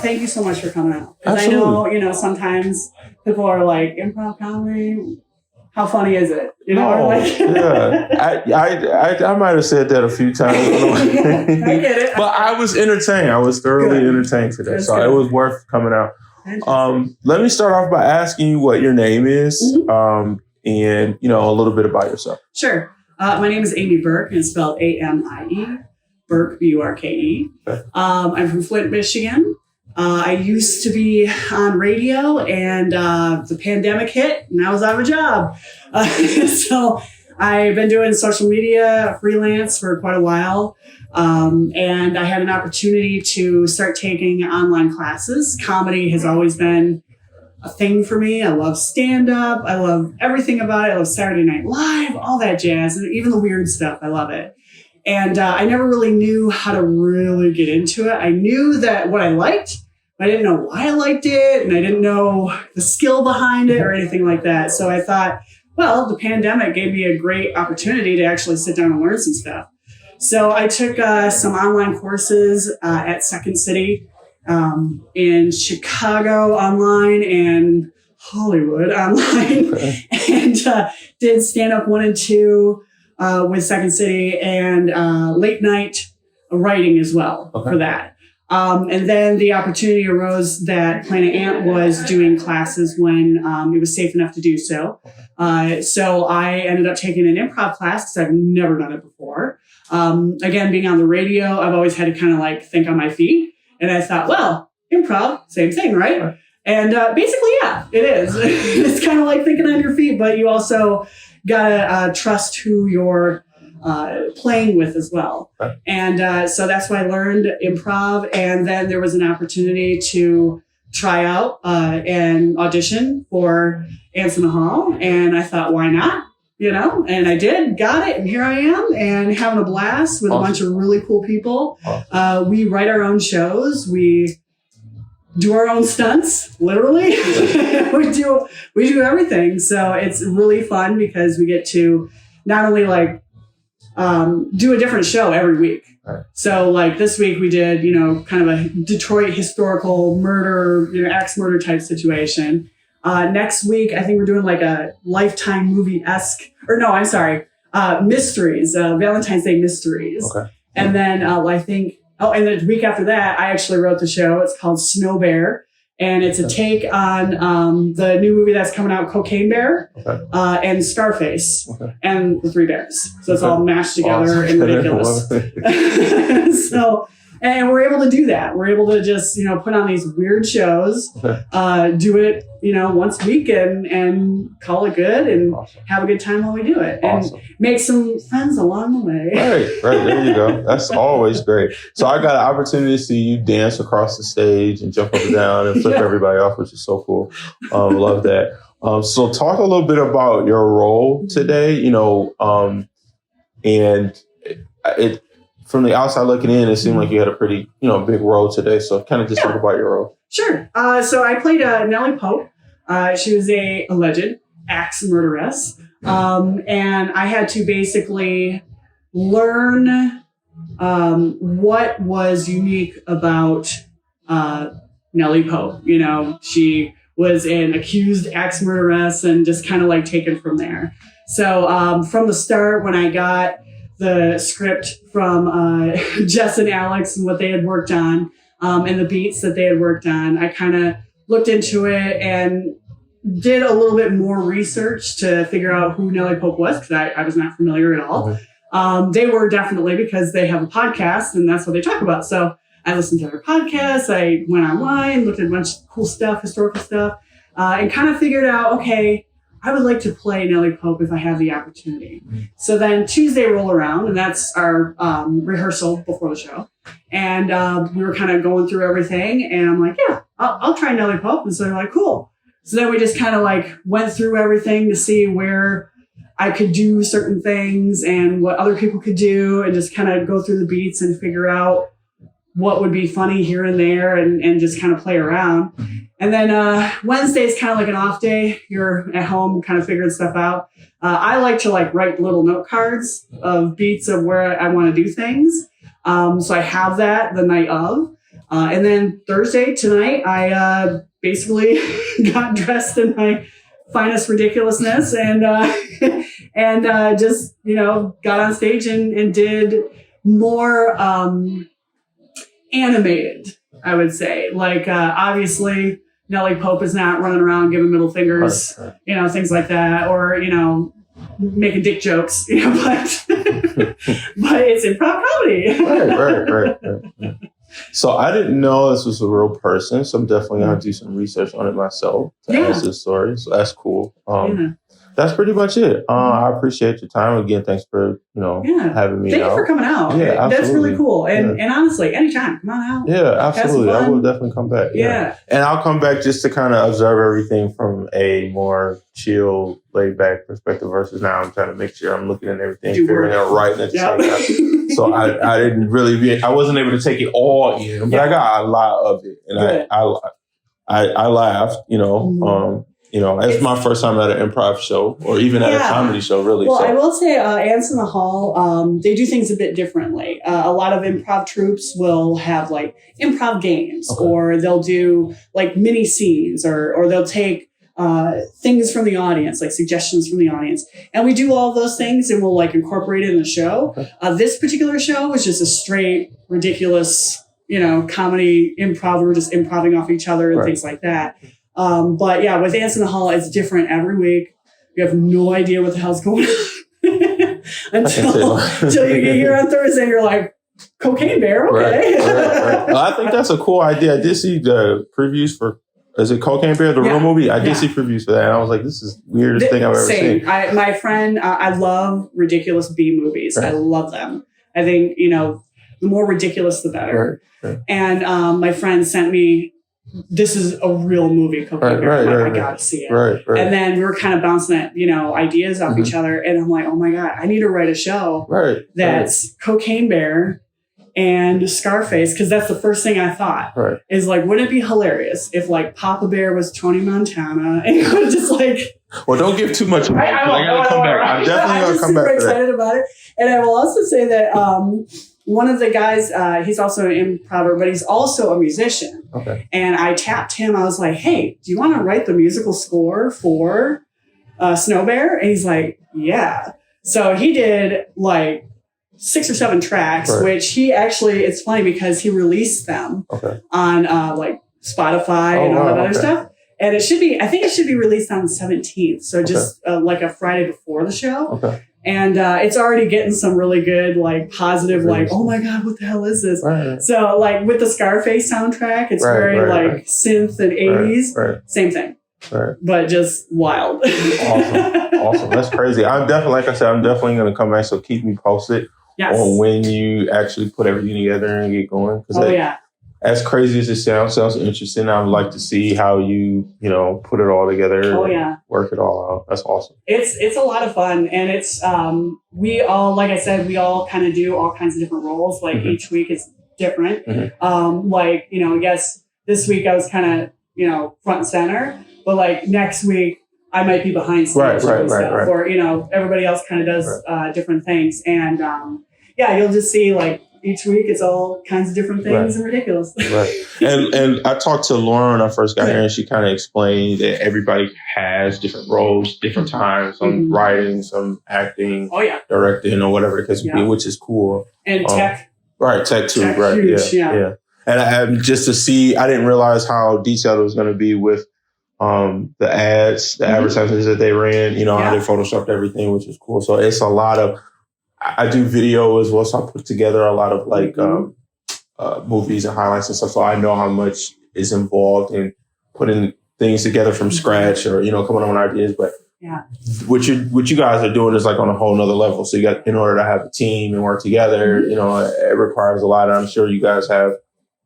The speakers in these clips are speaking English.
Thank you so much for coming out. I know, sometimes people are like, improv comedy, how funny is it? I might have said that a few times. I get it. But I was entertained. I was thoroughly entertained today. That's so good. It was worth coming out. Let me start off by asking you what your name is, and a little bit about yourself. Sure. My name is Amy Burke, and it's spelled A-M-I-E, Burke, B-U-R-K-E. Okay. I'm from Flint, Michigan. I used to be on radio, and the pandemic hit, and I was out of a job. So I've been doing social media freelance for quite a while. And I had an opportunity to start taking online classes. Comedy has always been a thing for me. I love stand-up. I love everything about it. I love Saturday Night Live, all that jazz, and even the weird stuff. I love it. And I never really knew how to really get into it. I knew that what I liked, I didn't know why I liked it, and I didn't know the skill behind it or anything like that. So I thought, well, the pandemic gave me a great opportunity to actually sit down and learn some stuff. So I took some online courses at Second City in Chicago online and Hollywood online, and did stand-up 1 and 2 with Second City, and late night writing as well for that. And then the opportunity arose that Planet Ant was doing classes when it was safe enough to do so. So I ended up taking an improv class because I've never done it before. Again, being on the radio, I've always had to kind of like think on my feet. And I thought, well, improv, same thing, right? And basically, yeah, it is. It's kind of like thinking on your feet, but you also got to trust who you're playing with as well. And so that's why I learned improv. And then there was an opportunity to try out and audition for Ants in the Hall. And I thought, why not? And I did, got it. And here I am and having a blast with a bunch of really cool people. We write our own shows. We do our own stunts, literally. we do everything. So it's really fun because we get to not only like do a different show every week. Right. So like this week we did, kind of a Detroit historical murder, axe murder type situation. Next week, I think we're doing like a Lifetime movie-esque, mysteries, Valentine's Day mysteries. Okay. And then and the week after that, I actually wrote the show. It's called Snow Bear. And it's a take on the new movie that's coming out, Cocaine Bear, and Scarface, and the Three Bears. So it's all mashed together and ridiculous. And we're able to do that. We're able to just, put on these weird shows, do it, once a week and call it good and have a good time while we do it. And make some friends along the way. Right. There you go. That's always great. So I got an opportunity to see you dance across the stage and jump up and down and flip everybody off, which is so cool. Love that. So talk a little bit about your role today, and it from the outside looking in, it seemed like you had a pretty, big role today. So kind of just talk about your role. Sure. So I played Nellie Pope. She was a alleged axe murderess. And I had to basically learn what was unique about Nellie Pope. She was an accused axe murderess and just kind of like taken from there. So from the start, when I got the script from Jess and Alex and what they had worked on and the beats that they had worked on, I kind of looked into it and did a little bit more research to figure out who Nellie Pope was, because I was not familiar at all. They were definitely, because they have a podcast and that's what they talk about. So I listened to their podcast. I went online, looked at a bunch of cool stuff, historical stuff, and kind of figured out, okay, I would like to play Nellie Pope if I have the opportunity. So then Tuesday rolled around, and that's our rehearsal before the show. And we were kind of going through everything, and I'm like, yeah, I'll try Nellie Pope. And so they're like, cool. So then we just kind of like went through everything to see where I could do certain things and what other people could do, and just kind of go through the beats and figure out what would be funny here and there, and just kind of play around. And then Wednesday is kind of like an off day. You're at home kind of figuring stuff out. I like to like write little note cards of beats of where I want to do things. So I have that the night of. And then Thursday tonight, I basically got dressed in my finest ridiculousness and just, got on stage and did more animated, I would say. Like, obviously, Nellie Pope is not running around giving middle fingers, Right. Things like that, or, making dick jokes, but but it's improv comedy. Right. So I didn't know this was a real person, so I'm definitely going to do some research on it myself to ask this story. So that's cool. That's pretty much it. I appreciate your time. Again, thanks for, having me Thank out. you for coming out. Yeah, that's really cool. And Yeah. honestly, anytime, come on out. Yeah, absolutely. I will definitely come back. Yeah. And I'll come back just to kind of observe everything from a more chill, laid back perspective versus now I'm trying to make sure I'm looking at everything, figuring out right at the same time. So I didn't really I wasn't able to take it all in, but I got a lot of it. And I laughed, it's my first time at an improv show or even at a comedy show, really. Well, I will say Ants in the Hall, they do things a bit differently. A lot of improv troupes will have like improv games or they'll do like mini scenes or they'll take things from the audience, like suggestions from the audience. And we do all of those things and we'll like incorporate it in the show. This particular show was just a straight, ridiculous, comedy improv. We were just improving off each other and things like that. But yeah, with Ants in the Hall, it's different every week. You have no idea what the hell's going on until you get here on Thursday and you're like, Cocaine Bear, okay. Right. Well, I think that's a cool idea. I did see the previews for, is it Cocaine Bear, the real movie? I did see previews for that. And I was like, this is the weirdest thing I've ever seen. My friend, I love ridiculous B movies. I love them. I think, the more ridiculous, the better. Right. And my friend sent me, this is a real movie, Cocaine Bear. I gotta see it. Right. And then we were kind of bouncing at, ideas off each other. And I'm like, oh my God, I need to write a show that's Cocaine Bear and Scarface, because that's the first thing I thought. Is like, wouldn't it be hilarious if like Papa Bear was Tony Montana and it was just like... Well, don't give too much. I gotta come back. I'm definitely gonna come back. I'm super excited about it. And I will also say that one of the guys, he's also an improver, but he's also a musician. Okay. And I tapped him. I was like, hey, do you want to write the musical score for Snow Bear? And he's like, yeah. So he did like 6 or 7 tracks, which he actually, it's funny because he released them on like Spotify and all that other stuff. And I think it should be released on the 17th. So just like a Friday before the show. Okay. And it's already getting some really good, like positive, like, oh my God, what the hell is this? So like with the Scarface soundtrack, it's very like synth and 80s. Same thing. But just wild. Awesome. That's crazy. I'm definitely going to come back. So keep me posted on when you actually put everything together and get going. As crazy as it sounds interesting. I would like to see how you put it all together. Work it all out. That's awesome. It's a lot of fun. And it's, we all, like I said, we all kind of do all kinds of different roles. Like each week is different. I guess this week I was kind of, front and center, but like next week I might be behind stage and stuff. Or, everybody else kind of does different things. And you'll just see like, each week it's all kinds of different things and ridiculous. And I talked to Lauren when I first got here, and she kind of explained that everybody has different roles, different times, some writing, some acting, directing, or whatever the case would be, which is cool. And tech. Tech too, huge, yeah. And just to see, I didn't realize how detailed it was going to be with the ads, the advertisements that they ran, how they photoshopped everything, which is cool. So it's a lot of, I do video as well, so I put together a lot of like movies and highlights and stuff. So I know how much is involved in putting things together from scratch or coming up with ideas. But what you guys are doing is like on a whole nother level. So you got, in order to have a team and work together, it requires a lot. And I'm sure you guys have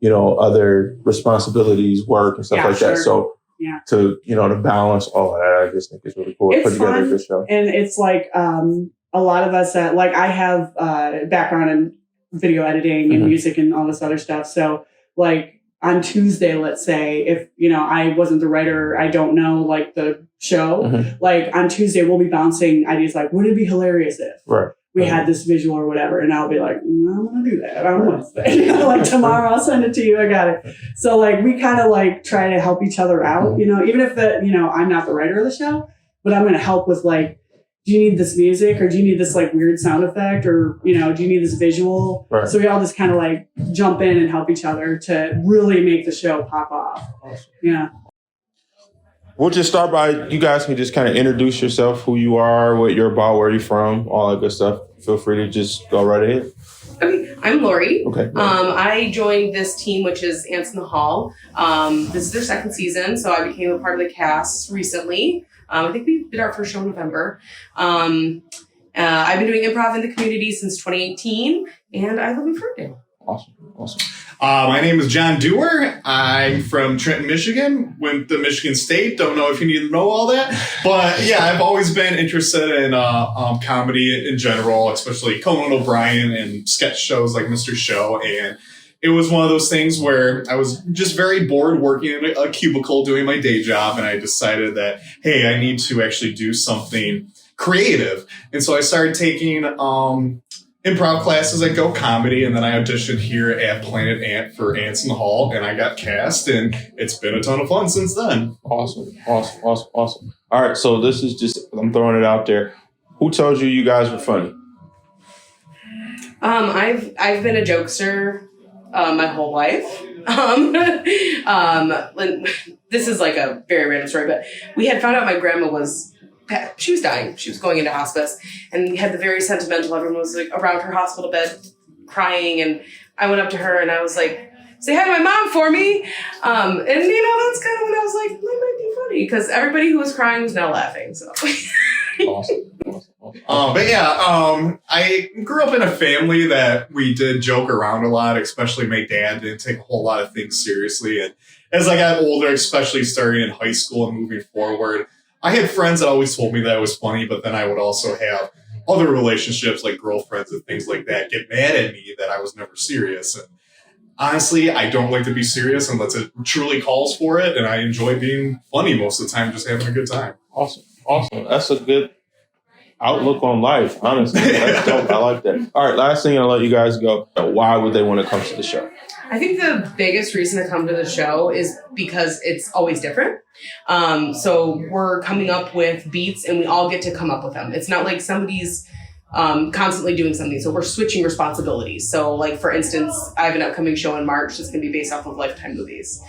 other responsibilities, work and stuff that. So to to balance all of that, I just think it's really cool to put together a good show. And it's like a lot of us that like I have background in video editing and music and all this other stuff. So like on Tuesday, let's say if, I wasn't the writer, I don't know like the show, like on Tuesday, we'll be bouncing ideas like, wouldn't it be hilarious if, we had this visual or whatever. And I'll be like, I'm going to do that on Wednesday. Like tomorrow I'll send it to you. I got it. So like, we kind of like try to help each other out, even if I'm not the writer of the show, but I'm going to help with like, do you need this music or do you need this like weird sound effect or, do you need this visual? Right. So we all just kind of like jump in and help each other to really make the show pop off. Awesome. Yeah. We'll just start by, you guys can just kind of introduce yourself, who you are, what you're about, where you're from, all that good stuff. Feel free to just go right ahead. Okay, I'm Lori. Okay. I joined this team, which is Ants in the Hall. This is their second season, so I became a part of the cast recently. I think we did our first show in November. I've been doing improv in the community since 2018, and I live in Ferndale. Awesome. My name is John Dewar. I'm from Trenton, Michigan. Went to Michigan State. Don't know if you need to know all that. But yeah, I've always been interested in comedy in general, especially Conan O'Brien and sketch shows like Mr. Show. And it was one of those things where I was just very bored working in a cubicle doing my day job. And I decided that, hey, I need to actually do something creative. And so I started taking improv classes at Go Comedy, and then I auditioned here at Planet Ant for Ants in the Hall, and I got cast, and it's been a ton of fun since then. Awesome. All right, so this is just, I'm throwing it out there. Who told you guys were funny? I've been a jokester my whole life. This is like a very random story, but we had found out my grandma she was dying. She was going into hospice, and we had the very sentimental. Everyone was like around her hospital bed crying, and I went up to her and I was like, say hi to my mom for me. And that's kind of when I was like, that might be funny, because everybody who was crying was now laughing. So Awesome. But yeah, I grew up in a family that we did joke around a lot, especially my dad didn't take a whole lot of things seriously. And as I got older, especially starting in high school and moving forward, I had friends that always told me that it was funny, but then I would also have other relationships like girlfriends and things like that get mad at me that I was never serious. And honestly, I don't like to be serious unless it truly calls for it. And I enjoy being funny most of the time, just having a good time. Awesome. That's a good outlook on life, honestly. That's dope. I like that. All right, last thing, I'll let you guys go. Why would they want to come to the show? I think the biggest reason to come to the show is because it's always different. So we're coming up with beats and we all get to come up with them. It's not like somebody's constantly doing something. So we're switching responsibilities. So like, for instance, I have an upcoming show in March that's going to be based off of Lifetime movies.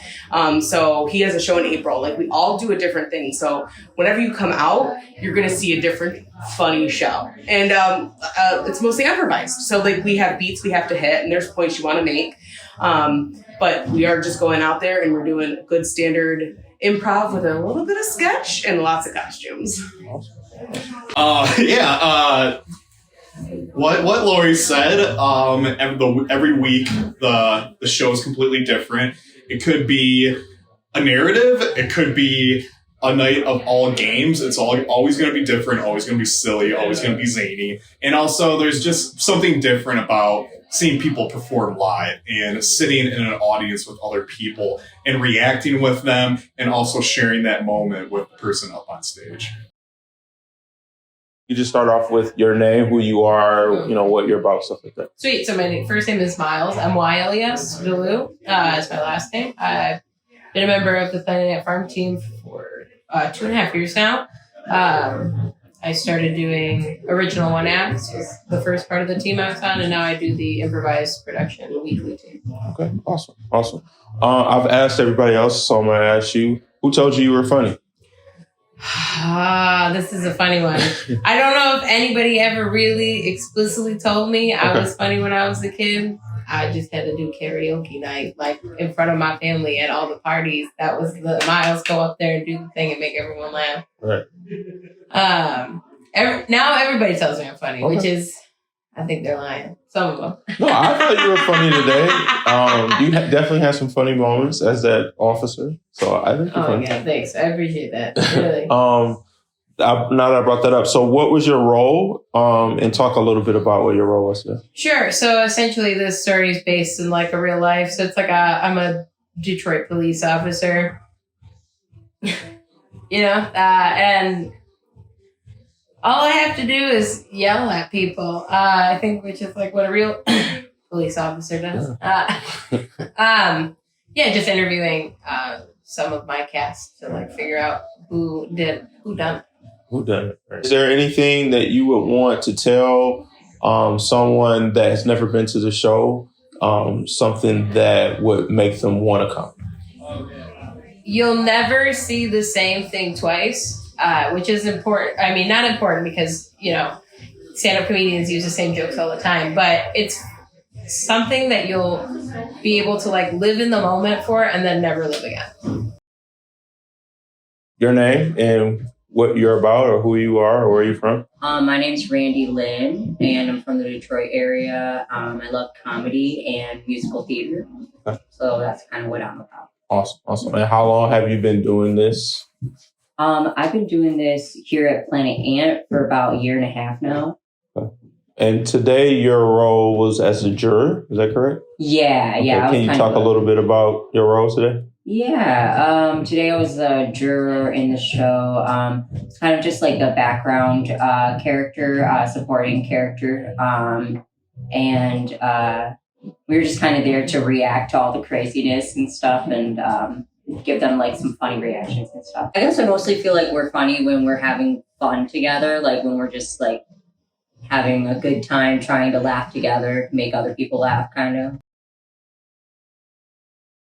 So he has a show in April. Like, we all do a different thing. So whenever you come out, you're going to see a different funny show. And it's mostly improvised. So like, we have beats we have to hit and there's points you want to make. But we are just going out there and we're doing good standard improv with a little bit of sketch and lots of costumes. What Lori said, every week the show is completely different. It could be a narrative. It could be a night of all games. It's always going to be different, always going to be silly, always going to be zany. And also there's just something different about seeing people perform live and sitting in an audience with other people and reacting with them and also sharing that moment with the person up on stage. You just start off with your name, who you are, what you're about, stuff like that. Sweet. So my first name is Miles, M-Y-L-E-S, Delu, is my last name. I've been a member of the Planet Ant Farm team for 2.5 years now. I started doing original one acts, was the first part of the team I was on, and now I do the improvised production weekly team. Okay, awesome. I've asked everybody else, so I'm going to ask you, who told you were funny? This is a funny one. I don't know if anybody ever really explicitly told me I was funny when I was a kid. I just had to do karaoke night, like in front of my family at all the parties. That was the Miles go up there and do the thing and make everyone laugh. Right. Now everybody tells me I'm funny, which is, I think they're lying. Some of them. No, I thought you were funny today. You definitely had some funny moments as that officer. So I think you're funny. Yeah, thanks. I appreciate that. Really. Now that I brought that up, so what was your role? And talk a little bit about what your role was there. Sure. So essentially this story is based in like a real life. So it's like I'm a Detroit police officer, and All I have to do is yell at people. I think, which is like what a real police officer does. Just interviewing some of my cast to like figure out who done it. Is there anything that you would want to tell someone that has never been to the show? Something that would make them want to come? You'll never see the same thing twice, which is important. I mean, not important because, stand-up comedians use the same jokes all the time, but it's something that you'll be able to like live in the moment for and then never live again. Your name and what you're about or who you are or where you're from? My name's Randy Lynn, and I'm from the Detroit area. I love comedy and musical theater. Okay. So that's kind of what I'm about. Awesome. And how long have you been doing this? I've been doing this here at Planet Ant for about a year and a half now. Okay. And today your role was as a juror, is that correct? Yeah. Can you talk a little bit about your role today? Yeah. Today I was a juror in the show. It's kind of just like a background character, supporting character. And we were just kind of there to react to all the craziness and stuff and give them like some funny reactions and stuff. I guess I mostly feel like we're funny when we're having fun together, like when we're just like having a good time trying to laugh together, make other people laugh, kind of.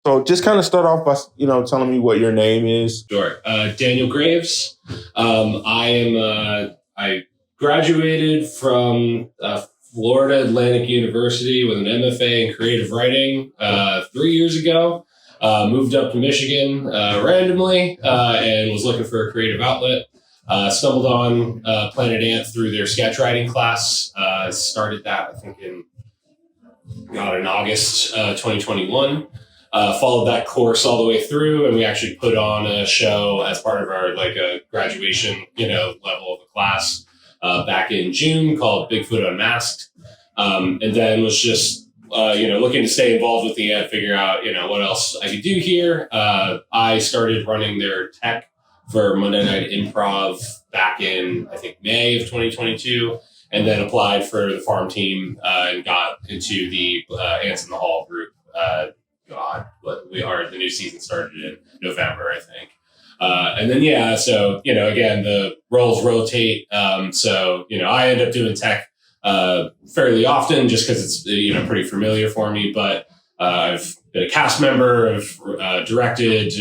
So just kind of start off by, telling me what your name is. Sure. Daniel Graves. I graduated from Florida Atlantic University with an MFA in creative writing 3 years ago. Moved up to Michigan randomly and was looking for a creative outlet. Stumbled on Planet Ant through their sketch writing class. Started that, I think, in August 2021. Followed that course all the way through, and we actually put on a show as part of our a graduation, level of the class back in June called Bigfoot Unmasked, and then was just looking to stay involved with the Ant, figure out what else I could do here. I started running their tech for Monday Night Improv back in I think May of 2022, and then applied for the farm team and got into the Ants in the Hall group. The new season started in November, I think. And then, so, again, the roles rotate. I end up doing tech fairly often just because it's, pretty familiar for me. But I've been a cast member, I've directed,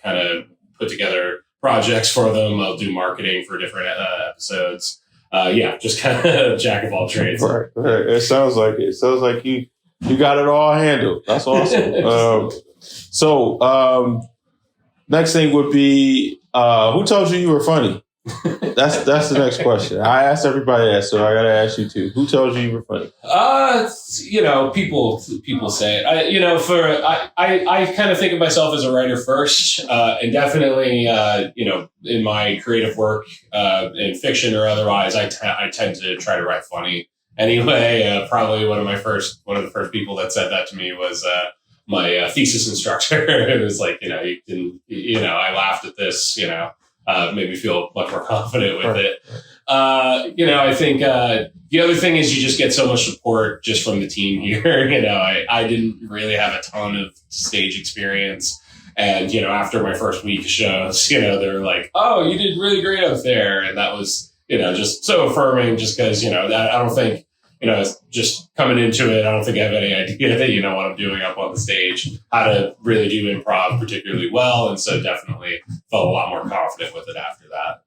kind of put together projects for them. I'll do marketing for different episodes. Just kind of jack of all trades. Right. It sounds like it. Sounds like you got it all handled. That's awesome. Next thing would be, who told you were funny? That's the next question. I asked everybody that, so I got to ask you too. Who told you were funny? People say it. I kind of think of myself as a writer first, and definitely, in my creative work, in fiction or otherwise, I tend to try to write funny. Anyway, probably one of the first people that said that to me was my thesis instructor. It was like, I laughed at this, made me feel much more confident with it. I think the other thing is you just get so much support just from the team here. I didn't really have a ton of stage experience. And, after my first week of shows, they were like, oh, you did really great up there. And that was, just so affirming just because, I don't think, just coming into it, I don't think I have any idea that, what I'm doing up on the stage, how to really do improv particularly well. And so definitely felt a lot more confident with it after that.